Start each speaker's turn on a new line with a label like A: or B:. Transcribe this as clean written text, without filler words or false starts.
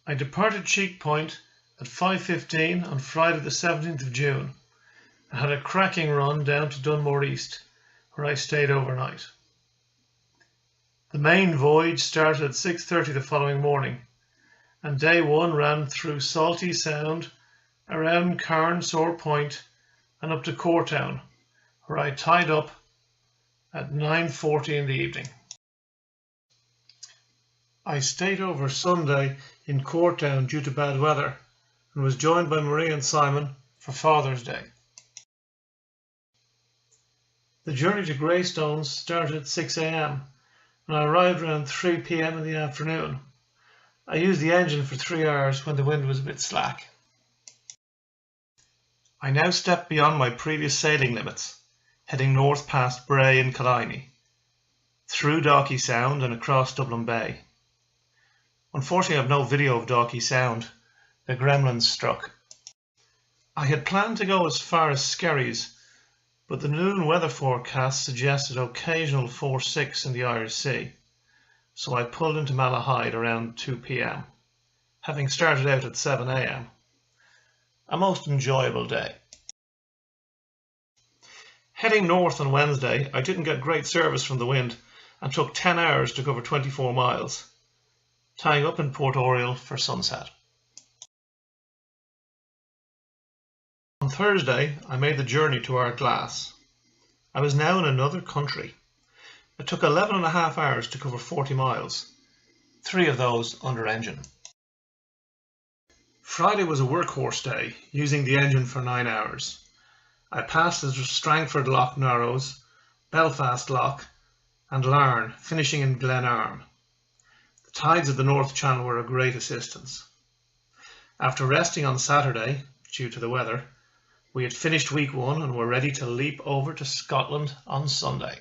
A: I departed Cheek Point at 5:15 on Friday the 17th of June and had a cracking run down to Dunmore East, where I stayed overnight. The main voyage started at 6:30 the following morning, and day one ran through Saltee Sound, around Carnsore Point and up to Cortown, where I tied up at 9:40 in the evening. I stayed over Sunday in Cortown due to bad weather and was joined by Marie and Simon for Father's Day. The journey to Greystones started at 6 a.m. and I arrived around 3 p.m. in the afternoon. I used the engine for 3 hours when the wind was a bit slack. I now stepped beyond my previous sailing limits, heading north past Bray and Killiney, through Dalkey Sound and across Dublin Bay. Unfortunately, I have no video of Dalkey Sound. The gremlins struck. I had planned to go as far as Skerries, but the noon weather forecast suggested occasional 4-6 in the Irish Sea, so I pulled into Malahide around 2 p.m, having started out at 7 a.m. A most enjoyable day. Heading north on Wednesday, I didn't get great service from the wind and took 10 hours to cover 24 miles, tying up in Port Oriel for sunset. On Thursday, I made the journey to Ardglass. I was now in another country. It took 11.5 hours to cover 40 miles, 3 of those under engine. Friday was a workhorse day, using the engine for 9 hours. I passed the Strangford Loch Narrows, Belfast Loch and Larne, finishing in Glenarm. The tides of the North Channel were a great assistance. After resting on Saturday, due to the weather, we had finished week 1 and were ready to leap over to Scotland on Sunday.